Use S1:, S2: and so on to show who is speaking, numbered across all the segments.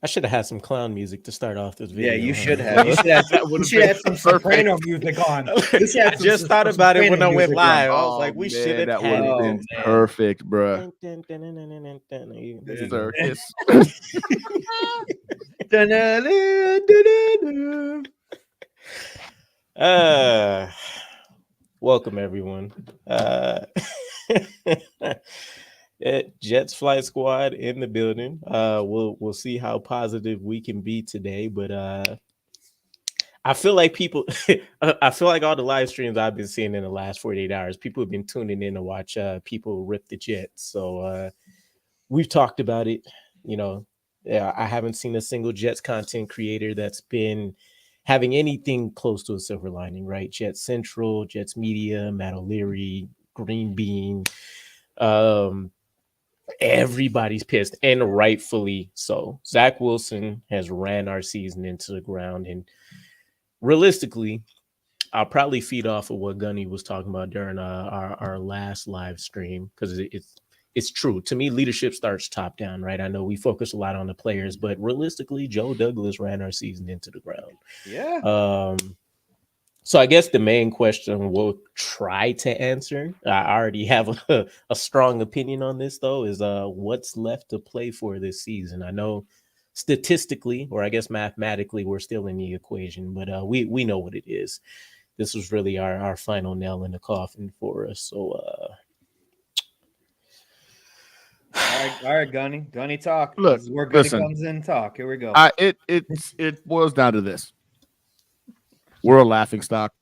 S1: I should have had some clown music to start off this video.
S2: Yeah, you should
S1: huh?
S2: have. You should have.
S3: That would
S2: You
S3: have
S2: should
S3: been
S2: have some
S3: perfect.
S2: soprano music on. You should have
S1: I just thought
S2: some
S1: about it when I
S2: soprano
S1: went
S2: music
S1: live. I
S2: on.
S1: was like, we should have
S3: that
S1: had
S3: would have
S1: it.
S3: been
S2: man.
S3: perfect, bruh.
S1: There you go.
S3: Circus.
S1: Welcome everyone. Jets Flight Squad in the building. We'll see how positive we can be today, but I feel like people I feel like all the live streams I've been seeing in the last 48 hours, people have been tuning in to watch people rip the Jets. So we've talked about it. You know, I haven't seen a single Jets content creator that's been having anything close to a silver lining, right? Jets Central, Jets Media, Matt O'Leary, Green Bean. Everybody's pissed, and rightfully so. Zach Wilson has ran our season into the ground, and realistically, I'll probably feed off of what Gunny was talking about during our last live stream, because it's true. To me, leadership starts top down, right? I know we focus a lot on the players, but realistically, Joe Douglas ran our season into the ground.
S2: Yeah.
S1: So I guess the main question we'll try to answer, I already have a strong opinion on this, though, is what's left to play for this season. I know statistically, or I guess mathematically, we're still in the equation, but we know what it is. This was really our final nail in the coffin for us. So
S2: All right, Gunny. Gunny talk.
S3: Look,
S2: This is where Gunny
S3: listen.
S2: comes in. Talk. Here we go.
S3: It boils down to this. We're a laughingstock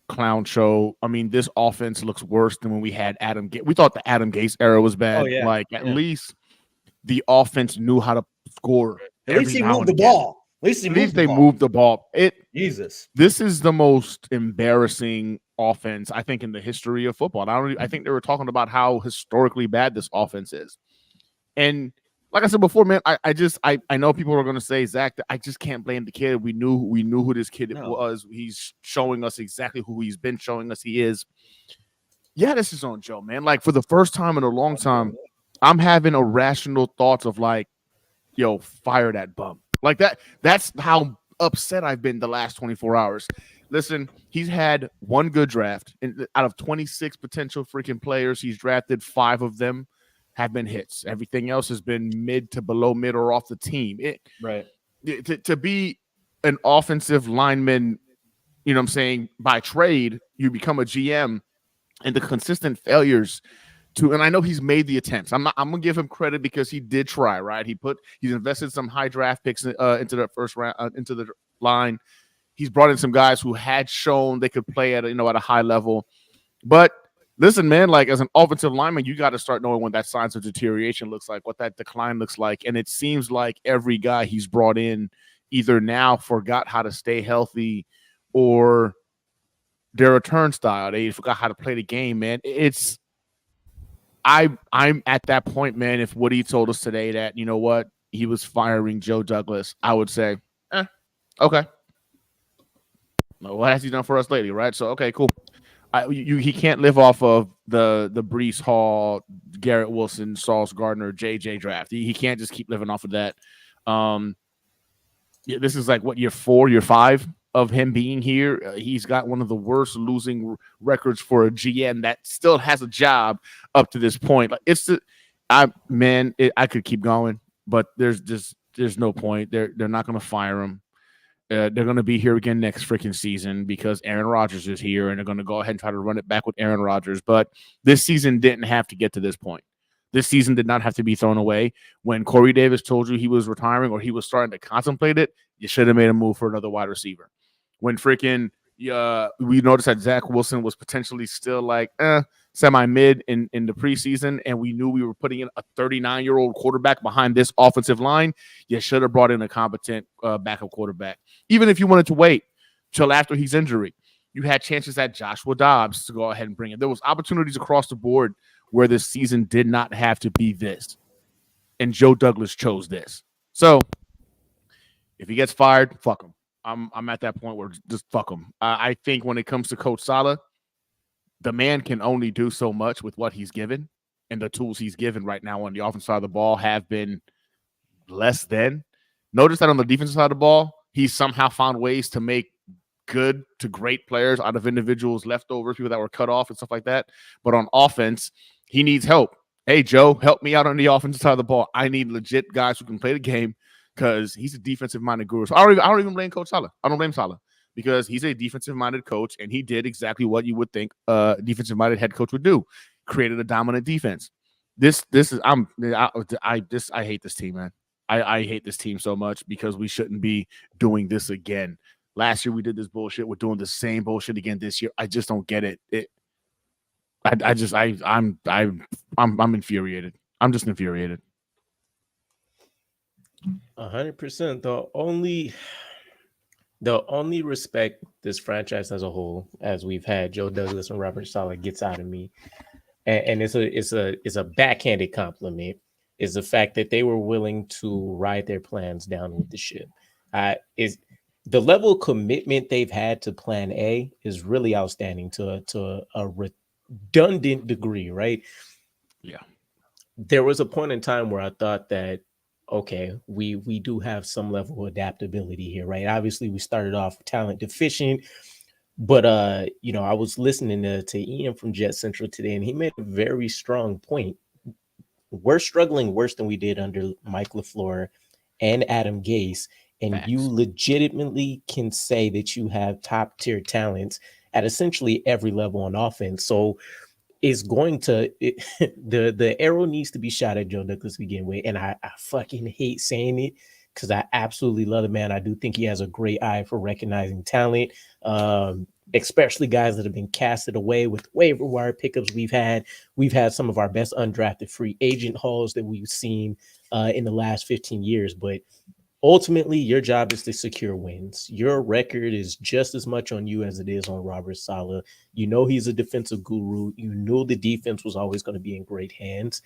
S3: clown show. I mean, this offense looks worse than when we had Adam Gase. We thought the Adam Gase era was bad.
S2: Oh, yeah.
S3: Like, at least the offense knew how to score.
S2: At least he moved the ball. At least
S3: they moved the ball.
S2: Jesus.
S3: This is the most embarrassing offense, I think, in the history of football. I think they were talking about how historically bad this offense is. And like I said before, man, I know people are going to say, Zach, I just can't blame the kid. We knew who this kid was. He's showing us exactly who he's been showing us he is. Yeah, this is on Joe, man. Like, for the first time in a long time, I'm having irrational thoughts of like, yo, fire that bum. Like that. That's how upset I've been the last 24 hours. Listen, he's had one good draft. And out of 26 potential freaking players he's drafted, 5 of them have been hits. Everything else has been mid to below mid or off the team.
S2: Right.
S3: To be an offensive lineman, you know what I'm saying, by trade, you become a GM, and the consistent failures and I know he's made the attempts. I'm gonna give him credit because he did try, right? He's invested some high draft picks into the first round, into the line. He's brought in some guys who had shown they could play at a high level. But listen, man, like, as an offensive lineman, you got to start knowing what that signs of deterioration looks like, what that decline looks like. And it seems like every guy he's brought in either now forgot how to stay healthy or they're a turnstile. They forgot how to play the game, man. I'm at that point, man. If Woody told us today that, you know what, he was firing Joe Douglas, I would say, okay. What has he done for us lately, right? So, okay, cool. He can't live off of the Breece Hall, Garrett Wilson, Sauce Gardner, JJ draft. He can't just keep living off of that. This is like what, year 4, year 5 of him being here. He's got one of the worst losing records for a GM that still has a job up to this point. Like, I could keep going, but there's no point. They're not going to fire him. They're going to be here again next freaking season because Aaron Rodgers is here, and they're going to go ahead and try to run it back with Aaron Rodgers. But this season didn't have to get to this point. This season did not have to be thrown away. When Corey Davis told you he was retiring or he was starting to contemplate it, you should have made a move for another wide receiver. When freaking we noticed that Zach Wilson was potentially still like semi-mid in the preseason, and we knew we were putting in a 39-year-old quarterback behind this offensive line, you should have brought in a competent backup quarterback. Even if you wanted to wait till after his injury, you had chances at Joshua Dobbs to go ahead and bring it. There was opportunities across the board where this season did not have to be this, and Joe Douglas chose this. So if he gets fired, fuck him. I'm at that point where just fuck him. I think when it comes to Coach Saleh, the man can only do so much with what he's given, and the tools he's given right now on the offensive side of the ball have been less than. Notice that on the defensive side of the ball, he somehow found ways to make good to great players out of individuals, leftovers, people that were cut off and stuff like that. But on offense, he needs help. Hey, Joe, help me out on the offensive side of the ball. I need legit guys who can play the game because he's a defensive-minded guru. So I don't even blame Coach Saleh. I don't blame Saleh because he's a defensive-minded coach, and he did exactly what you would think a defensive-minded head coach would do: created a dominant defense. I hate this team, man. I hate this team so much because we shouldn't be doing this again. Last year we did this bullshit. We're doing the same bullshit again this year. I just don't get it. I'm infuriated. I'm just infuriated.
S1: 100%. The only respect this franchise as a whole, as we've had Joe Douglas and Robert Saleh, gets out of me, and it's a backhanded compliment, is the fact that they were willing to ride their plans down with the ship. Is the level of commitment they've had to Plan A is really outstanding to a redundant degree, right?
S3: Yeah.
S1: There was a point in time where I thought that, okay, we do have some level of adaptability here, right? Obviously, we started off talent deficient, but I was listening to Ian from Jet Central today, and he made a very strong point. We're struggling worse than we did under Mike LaFleur and Adam Gase, and
S3: Facts.
S1: you legitimately can say that you have top tier talents at essentially every level on offense. So it's going to the arrow needs to be shot at Joe Douglas to begin with, and I fucking hate saying it because I absolutely love the man. I do think he has a great eye for recognizing talent, especially guys that have been casted away with waiver wire pickups. We've had some of our best undrafted free agent hauls that we've seen in the last 15 years, but ultimately, your job is to secure wins. Your record is just as much on you as it is on Robert Saleh. You know he's a defensive guru. You know the defense was always going to be in great hands.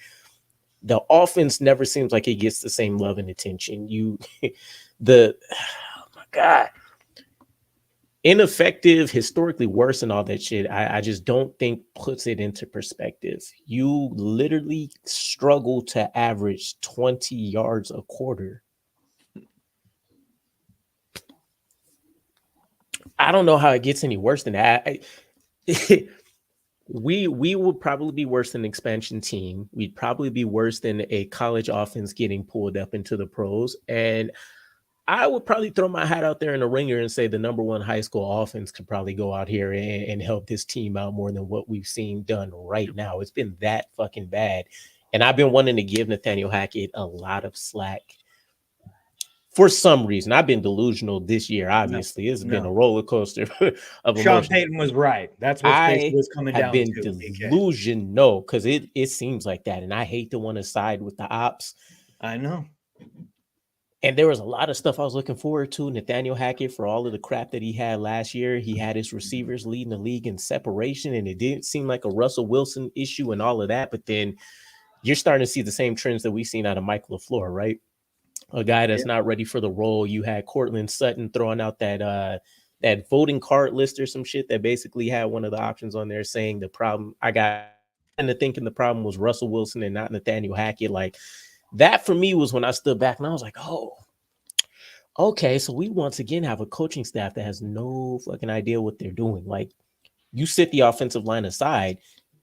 S1: The offense never seems like it gets the same love and attention. Oh my God. Ineffective, historically worse, and all that shit, I just don't think puts it into perspective. You literally struggle to average 20 yards a quarter. I don't know how it gets any worse than that. We would probably be worse than an expansion team. We'd probably be worse than a college offense getting pulled up into the pros. And I would probably throw my hat out there in the ringer and say the number one high school offense could probably go out here and help this team out more than what we've seen done right now. It's been that fucking bad. And I've been wanting to give Nathaniel Hackett a lot of slack. For some reason, I've been delusional this year. Obviously, it's been a roller coaster of
S2: Sean
S1: emotion.
S2: Payton was right. That's what basically was coming down to.
S1: I've been delusional because it seems like that, and I hate to want to side with the ops.
S2: I know.
S1: And there was a lot of stuff I was looking forward to. Nathaniel Hackett, for all of the crap that he had last year, he had his receivers leading the league in separation, and it didn't seem like a Russell Wilson issue and all of that. But then you're starting to see the same trends that we've seen out of Mike LaFleur, right? A guy that's not ready for the role. You had Cortland Sutton throwing out that voting card list or some shit that basically had one of the options on there saying the problem. I got into thinking the problem was Russell Wilson and not Nathaniel Hackett. Like that for me was when I stood back and I was like, oh, okay. So we once again have a coaching staff that has no fucking idea what they're doing. Like you sit the offensive line aside,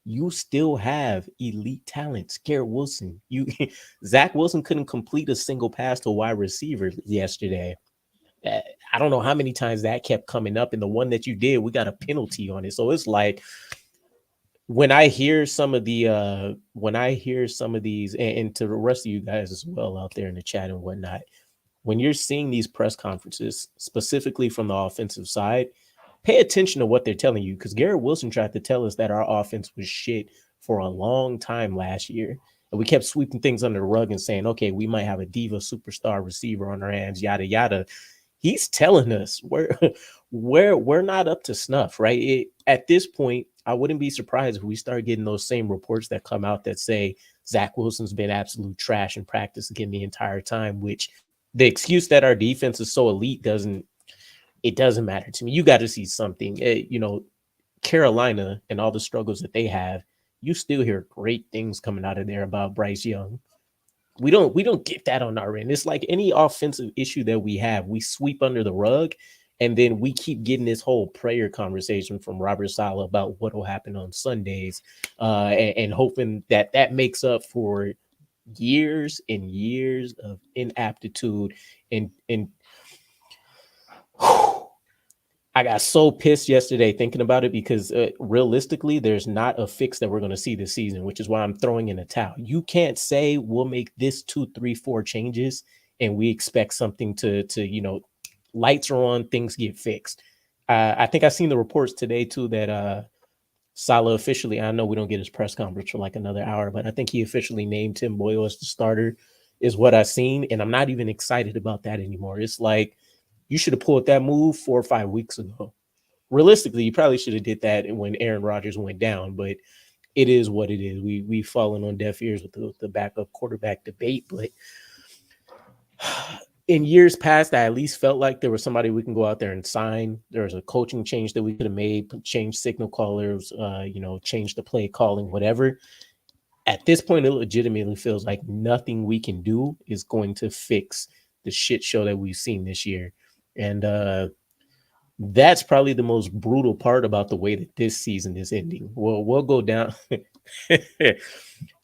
S1: you still have elite talents. Garrett Wilson, Zach Wilson couldn't complete a single pass to a wide receiver yesterday. I don't know how many times that kept coming up, and the one that you did, we got a penalty on it. So it's like when I hear some of these, and to the rest of you guys as well out there in the chat and whatnot, when you're seeing these press conferences, specifically from the offensive side, pay attention to what they're telling you, because Garrett Wilson tried to tell us that our offense was shit for a long time last year. And we kept sweeping things under the rug and saying, okay, we might have a diva superstar receiver on our hands, yada, yada. He's telling us we're not up to snuff, right? At this point, I wouldn't be surprised if we start getting those same reports that come out that say Zach Wilson's been absolute trash in practice again the entire time, which the excuse that our defense is so elite doesn't matter to me. You got to see something. Carolina and all the struggles that they have, you still hear great things coming out of there about Bryce Young. We don't get that on our end. It's like any offensive issue that we have, we sweep under the rug, and then we keep getting this whole prayer conversation from Robert Saleh about what will happen on Sundays, and hoping that that makes up for years and years of inaptitude and I got so pissed yesterday thinking about it because realistically, there's not a fix that we're going to see this season, which is why I'm throwing in a towel. You can't say we'll make this 2, 3, 4 changes and we expect something to lights are on, things get fixed. I think I seen the reports today too that Salah officially, I know we don't get his press conference for like another hour, but I think he officially named Tim Boyle as the starter, is what I've seen. And I'm not even excited about that anymore. It's like, you should have pulled that move 4 or 5 weeks ago. Realistically, you probably should have did that when Aaron Rodgers went down, but it is what it is. We've fallen on deaf ears with the backup quarterback debate. But in years past, I at least felt like there was somebody we can go out there and sign. There was a coaching change that we could have made, change signal callers, change the play calling, whatever. At this point, it legitimately feels like nothing we can do is going to fix the shit show that we've seen this year. And that's probably the most brutal part about the way that this season is ending. Well, we'll go down.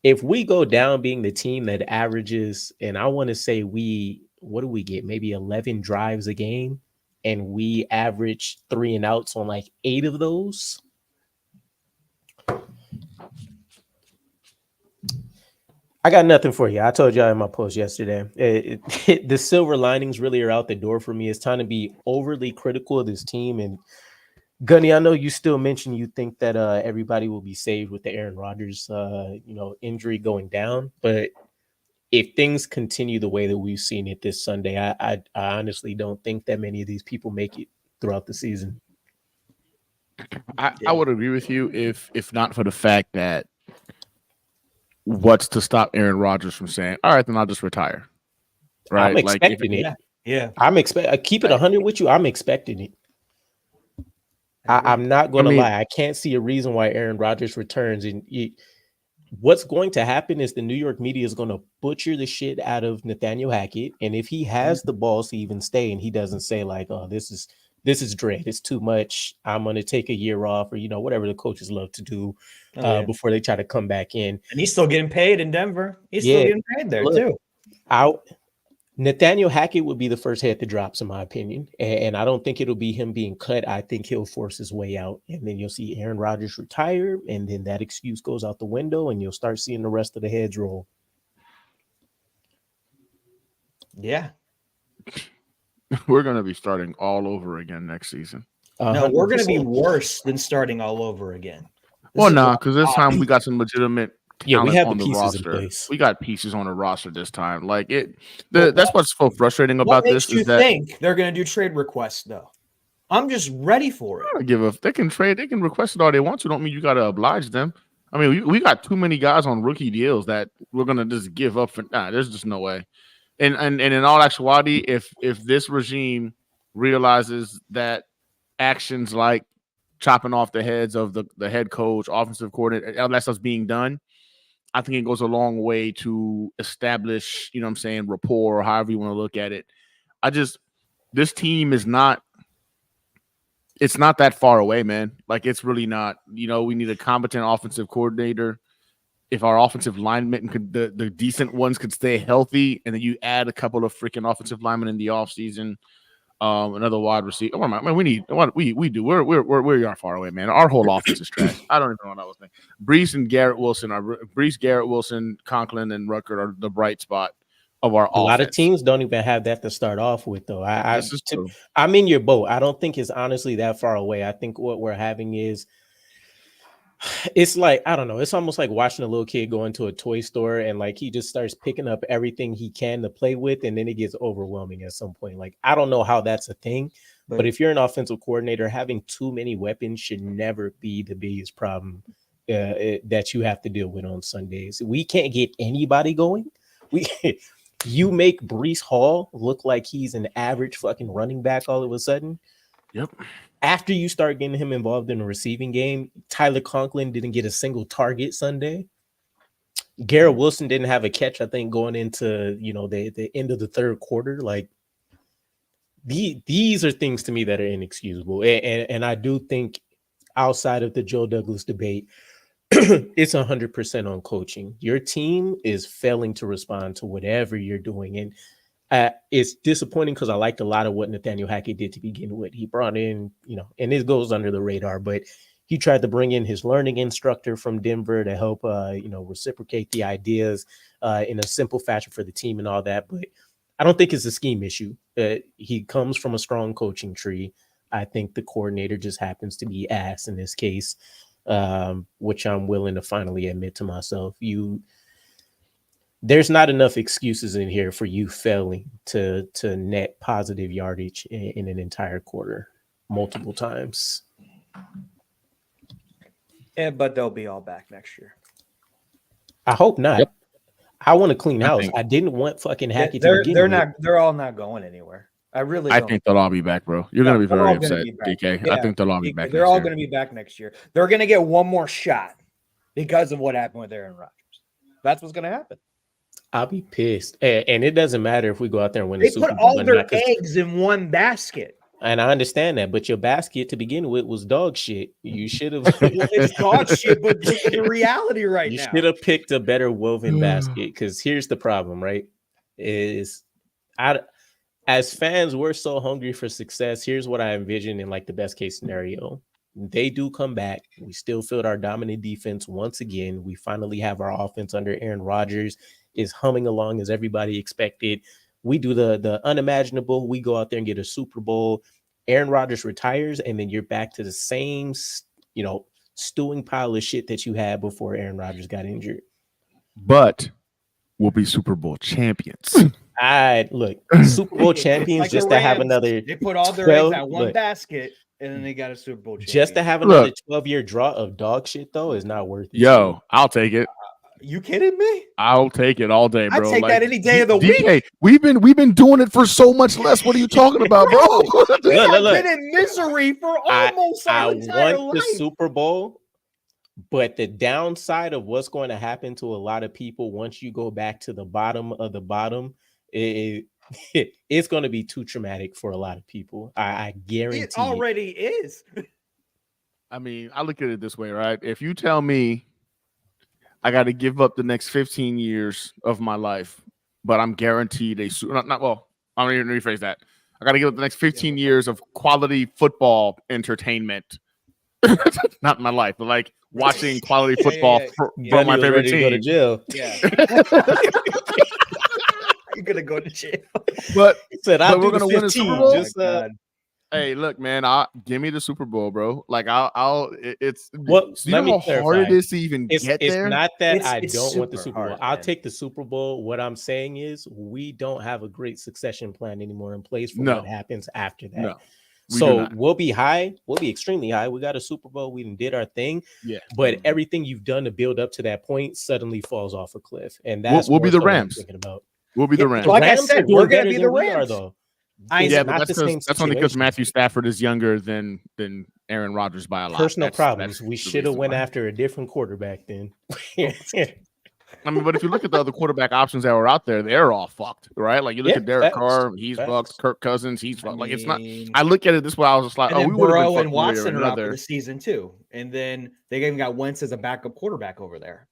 S1: If we go down being the team that averages, and I want to say what do we get? Maybe 11 drives a game, and we average 3 and outs on like 8 of those. I got nothing for you. I told y'all in my post yesterday. The silver linings really are out the door for me. It's time to be overly critical of this team. And Gunny, I know you still mentioned you think that everybody will be saved with the Aaron Rodgers, injury going down. But if things continue the way that we've seen it this Sunday, I honestly don't think that many of these people make it throughout the season.
S3: I would agree with you if not for the fact that what's to stop Aaron Rodgers from saying, all right, then I'll just retire. Right?
S1: I'm expecting it.
S2: Yeah.
S1: Keep it 100 with you. I'm expecting it. I'm not going to lie. I can't see a reason why Aaron Rodgers returns. And what's going to happen is the New York media is going to butcher the shit out of Nathaniel Hackett. And if he has the balls to even stay and he doesn't say like, oh, this is dread, it's too much, I'm going to take a year off, or, whatever the coaches love to do before they try to come back in.
S2: And he's still getting paid in Denver. He's still getting paid there too.
S1: Nathaniel Hackett would be the first head to drops, in my opinion. And I don't think it'll be him being cut. I think he'll force his way out. And then you'll see Aaron Rodgers retire. And then that excuse goes out the window and you'll start seeing the rest of the heads roll.
S2: Yeah.
S3: We're going to be starting all over again next season.
S2: No, we're going to be worse than starting all over again.
S3: Because this time we got some legitimate.
S1: Yeah, we have the
S3: pieces
S1: roster. In place.
S3: We got pieces on the roster this time. Like that's what's so frustrating about this.
S2: Is that think they're going to do trade requests though? I'm just ready for it.
S3: I don't give a. They can trade. They can request it all they want to. Don't mean you got to oblige them. I mean, we got too many guys on rookie deals that we're going to just give up for. There's just no way. And in all actuality, if this regime realizes that actions like chopping off the heads of the head coach, offensive coordinator, all that stuff's being done, I think it goes a long way to establish, rapport, or however you want to look at it. This team is not, it's not that far away, man. Like, it's really not. We need a competent offensive coordinator. If our offensive linemen the decent ones could stay healthy, and then you add a couple of freaking offensive linemen in the offseason, another wide receiver. Oh, man, we need what we do. We are far away, man. Our whole offense is trash. I don't even know what I was thinking. Brees, Garrett Wilson, Conklin, and Ruckert are the bright spot of our offense.
S1: A lot of teams don't even have that to start off with, though. I'm in your boat. I don't think it's honestly that far away. I think what we're having is, it's like, I don't know, it's almost like watching a little kid go into a toy store and like he just starts picking up everything he can to play with, and then it gets overwhelming at some point. Like, I don't know how that's a thing, but if you're an offensive coordinator, having too many weapons should never be the biggest problem that you have to deal with on Sundays. We can't get anybody going. You make Brees Hall look like he's an average fucking running back all of a sudden.
S3: Yep.
S1: After you start getting him involved in the receiving game, Tyler Conklin didn't get a single target Sunday. Garrett Wilson didn't have a catch, I think, going into the end of the third quarter. Like these are things to me that are inexcusable, and I do think outside of the Joe Douglas debate, it's 100% on coaching. Your team is failing to respond to whatever you're doing, and it's disappointing because I liked a lot of what Nathaniel Hackett did to begin with. He brought in, and this goes under the radar, but he tried to bring in his learning instructor from Denver to help, reciprocate the ideas in a simple fashion for the team and all that. But I don't think it's a scheme issue. He comes from a strong coaching tree. I think the coordinator just happens to be ass in this case, which I'm willing to finally admit to myself. There's not enough excuses in here for you failing to net positive yardage in an entire quarter multiple times.
S2: Yeah, but they'll be all back next year.
S1: I hope not.
S3: Yep.
S1: I want a clean house. I didn't want fucking Hackett to begin with.
S2: They're all not going anywhere. I think
S3: they'll all be back, bro. You're gonna be very upset, DK.
S2: Yeah,
S3: I think they'll all be back.
S2: They're all going to be back next year. They're going to get one more shot because of what happened with Aaron Rodgers. That's what's going to happen.
S1: I'll be pissed, and it doesn't matter if we go out there and win.
S2: They put all their eggs in one basket,
S1: and I understand that. But your basket to begin with was dog shit. You should have.
S2: It's dog shit, but look at the reality right now.
S1: You should have picked a better woven basket. Because here's the problem, right? As fans, we're so hungry for success. Here's what I envision in like the best case scenario. They do come back. We still field our dominant defense once again. We finally have our offense under Aaron Rodgers is humming along as everybody expected. We do the unimaginable. We go out there and get a Super Bowl. Aaron Rodgers retires, and then you're back to the same, stewing pile of shit that you had before Aaron Rodgers got injured.
S3: But we'll be Super Bowl champions.
S1: Super Bowl champions like just to have another.
S2: They put all their eggs at one basket, and then they got a Super Bowl champion.
S1: Just to have another 12-year draw of dog shit, though, is not worth it.
S3: Yo, I'll take it.
S2: You kidding me?
S3: I'll take it all day, bro.
S2: I take that any day of the week.
S3: We've been doing it for so much less. What are you talking about, bro?
S2: I've been in misery for almost our entire life.
S1: The Super Bowl, but the downside of what's going to happen to a lot of people once you go back to the bottom of the bottom, it's going to be too traumatic for a lot of people. I guarantee
S2: it already is.
S3: I mean, I look at it this way, right? If you tell me I got to give up the next 15 years of my life, but I'm guaranteed I'm going to rephrase that. I got to give up the next 15 years of quality football entertainment. Not in my life, but like watching quality football for my favorite team.
S1: Go to jail.
S2: Yeah. You're going to go to jail.
S3: But
S1: we're
S3: going to win a Super Bowl.
S1: Just,
S3: hey, look, man! Give me the Super Bowl, bro. Like, it's
S1: what?
S3: You know how hard it is to even get there.
S1: It's not that I don't want the Super Bowl.
S2: Hard,
S1: I'll take the Super Bowl. What I'm saying is, we don't have a great succession plan anymore in place for what happens after that.
S3: No,
S1: so we'll be high. We'll be extremely high. We got a Super Bowl. We did our thing.
S3: Yeah.
S1: But everything you've done to build up to that point suddenly falls off a cliff, and that's
S3: we'll be the Rams.
S1: Thinking about.
S3: We'll be the Rams.
S2: Like I said, we're going to be the Rams,
S1: though.
S3: But that's only because Matthew Stafford is younger than Aaron Rodgers by a lot.
S1: Personal problems. We should have went after a different quarterback then.
S3: I mean, but if you look at the other quarterback options that were out there, they're all fucked, right? Like you look at Derek Carr, he's fucked. Kirk Cousins, he's fucked. Like it's not. I look at it this way. I was just like,
S2: we
S3: would have
S2: Burrow and Watson are out for the season too, and then they even got Wentz as a backup quarterback over there.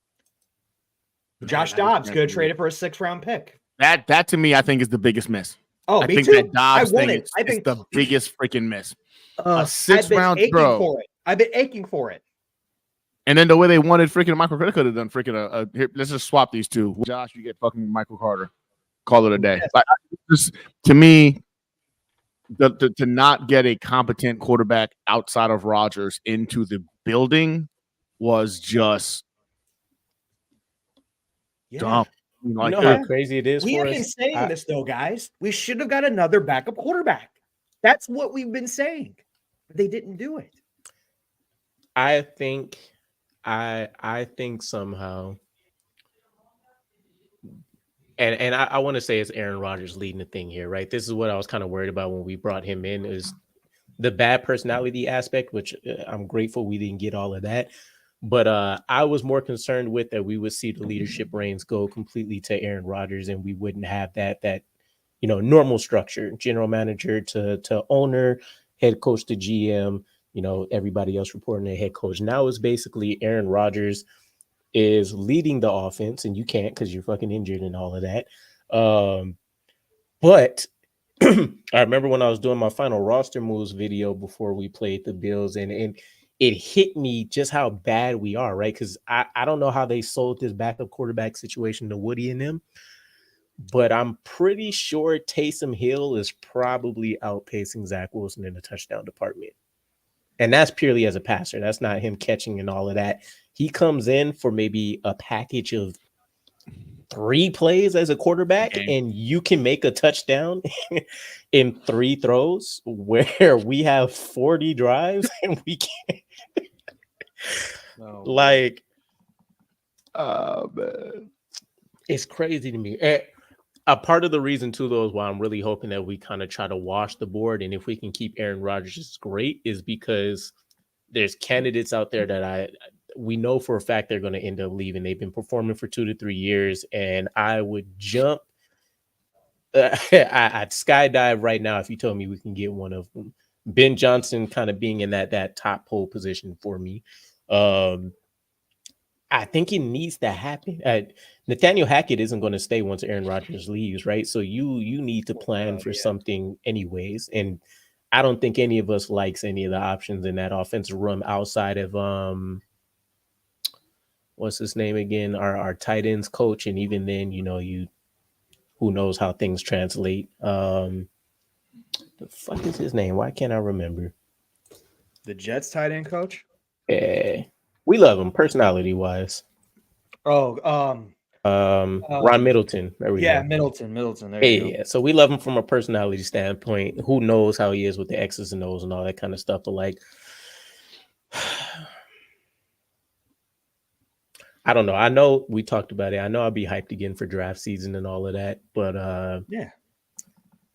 S2: Josh Dobbs could have traded for a 6th-round pick.
S3: That to me, I think is the biggest miss.
S2: Oh,
S3: I think that Dobbs thing is the biggest freaking miss. A 6th-round throw.
S2: I've been aching for it.
S3: And then the way they wanted freaking Michael Carter could have done freaking here, let's just swap these two. Josh, you get fucking Michael Carter. Call it a day. Like, to me, to not get a competent quarterback outside of Rodgers into the building was just dumb.
S1: You know how crazy it is.
S2: We have been saying this though, guys. We should have got another backup quarterback. That's what we've been saying. But they didn't do it.
S1: I think somehow, and I want to say it's Aaron Rodgers leading the thing here, right? This is what I was kind of worried about when we brought him in, is the bad personality aspect, which I'm grateful we didn't get all of that. But I was more concerned with that we would see the leadership reins go completely to Aaron Rodgers, and we wouldn't have that normal structure, general manager to owner, head coach to GM, everybody else reporting to head coach. Now it's basically Aaron Rodgers is leading the offense, and you can't because you're fucking injured and all of that. But I remember when I was doing my final roster moves video before we played the Bills, and it hit me just how bad we are, right? Because I don't know how they sold this backup quarterback situation to Woody and them, but I'm pretty sure Taysom Hill is probably outpacing Zach Wilson in the touchdown department. And that's purely as a passer. That's not him catching and all of that. He comes in for maybe a package of 3 plays as a quarterback, and you can make a touchdown in 3 throws, where we have 40 drives and we can't. Man. It's crazy to me. A part of the reason too, though, is why I'm really hoping that we kind of try to wash the board, and if we can keep Aaron Rodgers great, is because there's candidates out there that we know for a fact they're going to end up leaving. They've been performing for 2 to 3 years, and I would jump. I'd skydive right now if you told me we can get one of them. Ben Johnson kind of being in that top pole position for me. I think it needs to happen. Nathaniel Hackett isn't going to stay once Aaron Rodgers leaves, right? So you need to plan for something anyways. And I don't think any of us likes any of the options in that offensive room outside of what's his name again? Our tight ends coach, and even then, who knows how things translate. The fuck is his name? Why can't I remember?
S2: The Jets tight end coach?
S1: Yeah. We love him personality wise.
S2: Ron
S1: Middleton. There we go.
S2: Middleton. There you go.
S1: Yeah. So we love him from a personality standpoint. Who knows how he is with the X's and O's and all that kind of stuff. But I don't know. I know we talked about it. I know I'll be hyped again for draft season and all of that. But
S2: yeah,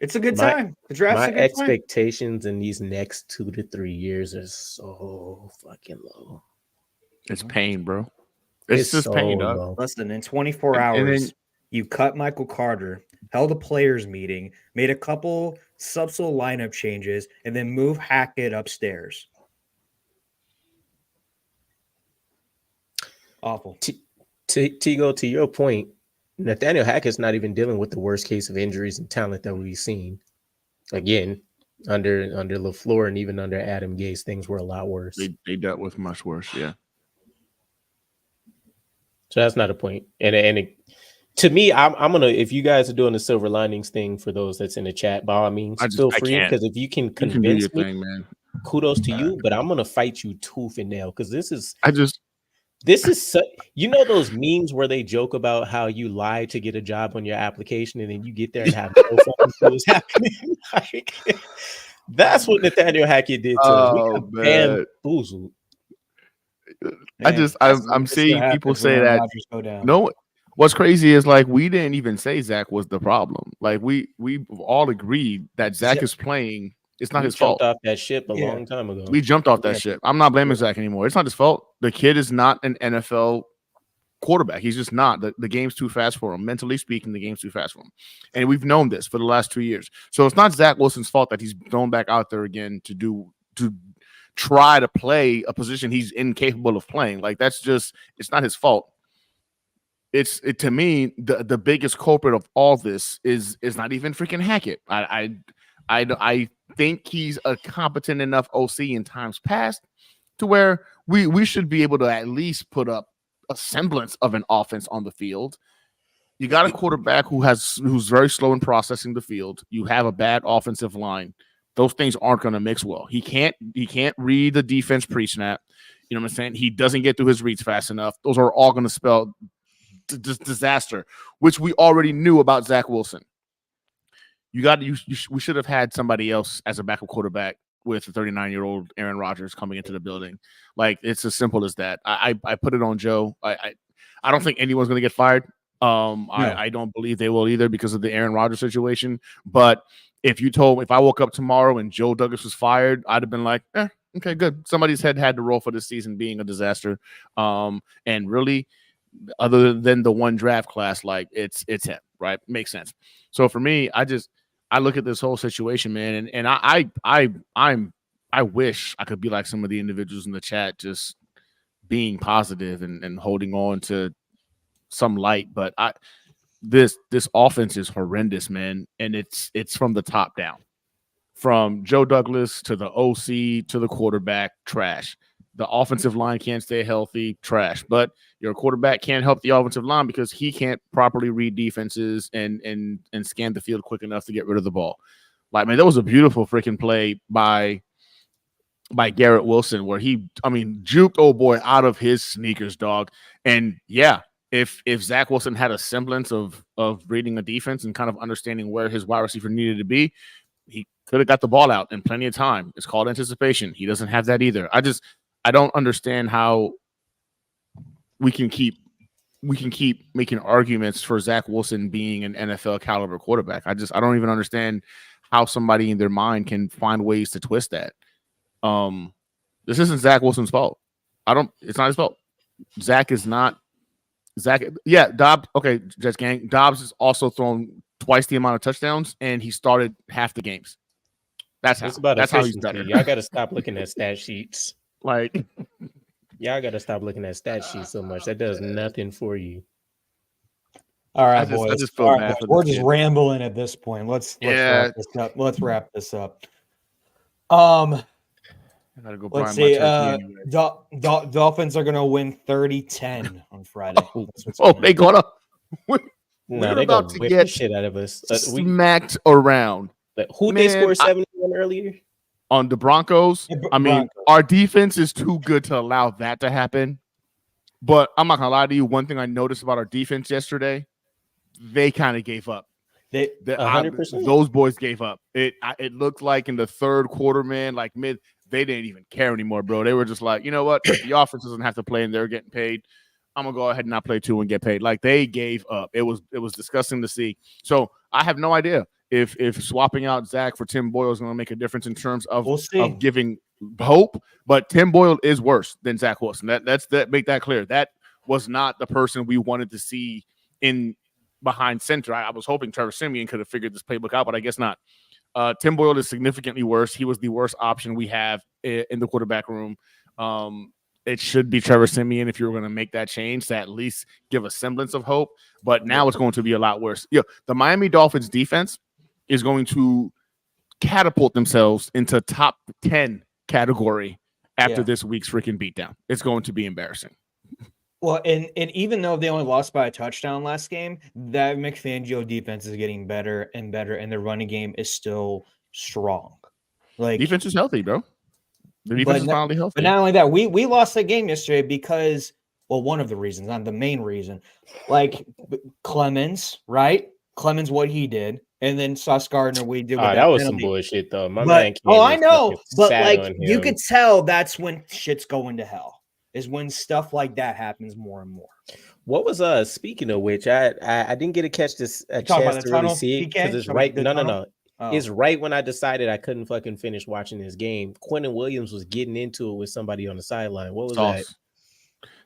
S2: it's a good time. The draft's a good time.
S1: My expectations in these next 2 to 3 years are so fucking low.
S3: It's pain, bro. It's just
S1: so
S3: pain,
S1: low.
S3: dog.
S2: Listen, in 24 hours, you cut Michael Carter, held a players meeting, made a couple subtle lineup changes, and then move Hackett upstairs. Awful.
S1: Tigo, to your point, Nathaniel Hackett's not even dealing with the worst case of injuries and talent that we've seen. Again, under LaFleur and even under Adam Gase, things were a lot worse.
S3: They dealt with much worse, yeah.
S1: So that's not a point. And to me, I'm gonna, if you guys are doing the silver linings thing for those that's in the chat, by all means, feel free, because if you can convince me,
S3: thing, man.
S1: Kudos to you. But I'm gonna fight you tooth and nail, because this is those memes where they joke about how you lie to get a job on your application and then you get there and have no fucking clue what's happening. That's what Nathaniel Hackett did to us. We got bamboozled.
S3: I'm seeing people say that. No, what's crazy is we didn't even say Zach was the problem. We all agreed that Zach is playing. It's not his fault.
S1: We jumped off that ship a long time ago.
S3: We jumped off that ship. I'm not blaming Zach anymore. It's not his fault. The kid is not an NFL quarterback. He's just not. The game's too fast for him. Mentally speaking, the game's too fast for him. And we've known this for the last 2 years. So it's not Zach Wilson's fault that he's thrown back out there again to try to play a position he's incapable of playing. It's not his fault. To me, the biggest culprit of all this is not even freaking Hackett. I think he's a competent enough OC in times past to where we should be able to at least put up a semblance of an offense on the field. You got a quarterback who's very slow in processing the field. You have a bad offensive line. Those things aren't going to mix well. He can't read the defense pre-snap. You know what I'm saying? He doesn't get through his reads fast enough. Those are all going to spell disaster, which we already knew about Zach Wilson. We should have had somebody else as a backup quarterback with a 39-year-old Aaron Rodgers coming into the building. It's as simple as that. I put it on Joe. I don't think anyone's going to get fired. No. I don't believe they will either because of the Aaron Rodgers situation. But if I woke up tomorrow and Joe Douglas was fired, I'd have been like, okay, good. Somebody's had to roll for this season being a disaster. And really, other than the one draft class, like it's him, right? Makes sense. So for me, I look at this whole situation, man, and I wish I could be like some of the individuals in the chat, just being positive and holding on to some light. But this offense is horrendous, man, and it's from the top down, from Joe Douglas to the OC to the quarterback, trash. The offensive line can't stay healthy, trash. But your quarterback can't help the offensive line because he can't properly read defenses and scan the field quick enough to get rid of the ball. Like, man, that was a beautiful freaking play by Garrett Wilson where juked old boy out of his sneakers, dog. And yeah, if Zach Wilson had a semblance of reading a defense and kind of understanding where his wide receiver needed to be, he could have got the ball out in plenty of time. It's called anticipation. He doesn't have that either. I don't understand how we can keep making arguments for Zach Wilson being an NFL caliber quarterback. I don't even understand how somebody in their mind can find ways to twist that. This isn't Zach Wilson's fault. It's not his fault. Zach is not Zach. Yeah, Dobbs. Okay, Jets gang. Dobbs has also thrown twice the amount of touchdowns, and he started half the games. That's how he's better.
S1: Y'all got to stop looking at stat sheets.
S3: Like,
S1: y'all got to stop looking at stat sheets so much. That does nothing for you.
S2: All right, boys. We're just rambling at this point. Let's wrap this up. I gotta go. Let's see. Dolphins are gonna win 30-10 on Friday.
S3: They gonna.
S1: No, they gonna whip the shit out of us.
S3: Smacked around.
S1: They scored 71 earlier?
S3: On the Broncos. Our defense is too good to allow that to happen. But I'm not gonna lie to you. One thing I noticed about our defense yesterday, they kind of gave up.
S1: 100%.
S3: Those boys gave up. It looked like in the third quarter, man, like mid, they didn't even care anymore, bro. They were just like, you know what? The offense doesn't have to play, and they're getting paid. I'm gonna go ahead and not play 2 and get paid. Like, they gave up. It was disgusting to see. So I have no idea if swapping out Zach for Tim Boyle is going to make a difference in terms of giving hope. But Tim Boyle is worse than Zach Wilson. Make that clear. That was not the person we wanted to see in behind center. I was hoping Trevor Siemian could have figured this playbook out, but I guess not. Tim Boyle is significantly worse. He was the worst option we have in the quarterback room. It should be Trevor Siemian if you were going to make that change to at least give a semblance of hope. But now it's going to be a lot worse. The Miami Dolphins defense is going to catapult themselves into top 10 category after this week's freaking beatdown. It's going to be embarrassing.
S2: Well, and even though they only lost by a touchdown last game, that McFangio defense is getting better and better, and their running game is still strong. Like, defense
S3: is healthy, bro. The defense is finally healthy.
S2: But not only that, we lost that game yesterday because, well, one of the reasons, not the main reason, like Clemens, right? Clemens, what he did, and then Sauce Gardner, we did.
S1: That was some bullshit, though.
S2: I know, but like you could tell that's when shit's going to hell. Is when stuff like that happens more and more.
S1: What was speaking of which, I didn't get to catch this a chance to really see it because it's right. No. Oh. It's right when I decided I couldn't fucking finish watching this game. Quentin Williams was getting into it with somebody on the sideline. What was that?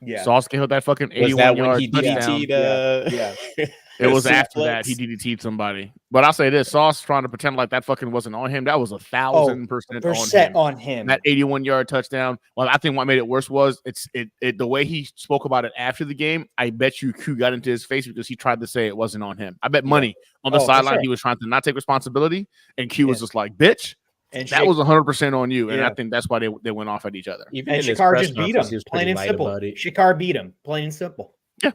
S2: Yeah,
S3: Sauce hit that fucking 81-yard touchdown.
S1: Yeah.
S3: It was after that he DDT'd somebody. But I'll say this: Sauce trying to pretend like that fucking wasn't on him. That was 1,000%
S2: on him.
S3: That 81-yard touchdown. Well, I think what made it worse was the way he spoke about it after the game. I bet you Q got into his face because he tried to say it wasn't on him. I bet money on the sideline he was trying to not take responsibility, and Q was just like, "Bitch." And that was 100% on you, and I think that's why they went off at each other.
S2: And Shakar just beat him, plain and simple. Shakar beat him, plain and simple.
S3: Yeah,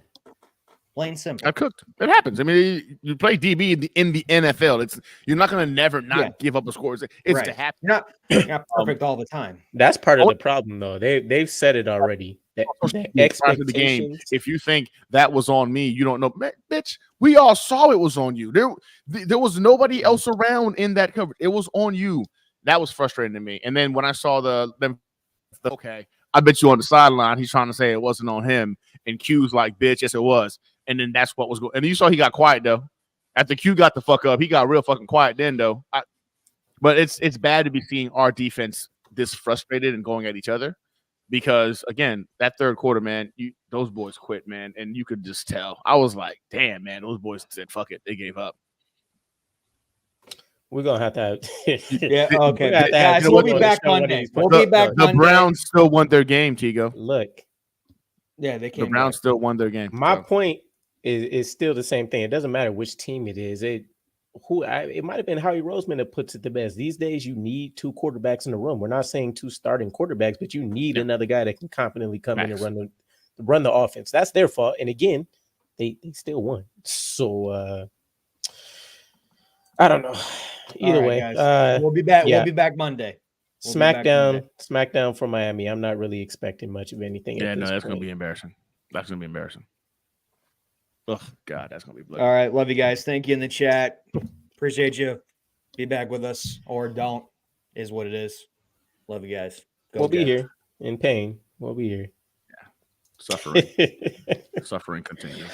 S2: plain and simple.
S3: I cooked. It happens. I mean, you play DB in the NFL. You're not going to never give up a score. It's to happen.
S2: You're not perfect all the time.
S1: That's part of the problem, though. They've said it already. Expectations.
S3: The game. If you think that was on me, you don't know, bitch. We all saw it was on you. There was nobody else around in that coverage. It was on you. That was frustrating to me. And then when I saw okay, I bet you on the sideline, he's trying to say it wasn't on him. And Q's like, bitch, yes, it was. And then that's what was going. And you saw he got quiet, though. After Q got the fuck up, he got real fucking quiet then, though. But it's bad to be seeing our defense this frustrated and going at each other. Because again, that third quarter, man, those boys quit, man, and you could just tell. I was like, damn, man, those boys said, "Fuck it," they gave up.
S1: We're gonna have to.
S2: Yeah. Okay,
S1: have to have
S2: guys.
S1: Joe
S2: We'll
S1: on
S2: be
S1: the
S2: back
S1: show one of
S2: Monday.
S1: these
S2: We'll
S1: points.
S2: be back
S3: The
S2: Monday.
S3: Browns still won their game, Tigo.
S1: Look,
S2: Yeah, they
S3: The
S2: came.
S3: Browns still won their game.
S1: my
S3: so.
S1: point is still the same thing. It doesn't matter which team it is. It might have been Howie Roseman that puts it the best. These days, you need 2 quarterbacks in the room. We're not saying 2 starting quarterbacks, but you need another guy that can confidently come in and run the offense. That's their fault. And again, they still won. So I don't know. Either way,
S2: guys. We'll be back.
S1: yeah.
S2: We'll be back Monday. We'll be back Monday.
S1: SmackDown from Miami. I'm not really expecting much of anything.
S3: Yeah,
S1: at this
S3: that's
S1: point.
S3: gonna be embarrassing. That's gonna be embarrassing. Oh God, that's gonna be bloody.
S2: All right, love you guys. Thank you in the chat. Appreciate you. Be back with us or don't is what it is. Love you guys.
S1: We'll be here in pain. We'll be here.
S3: Suffering continues.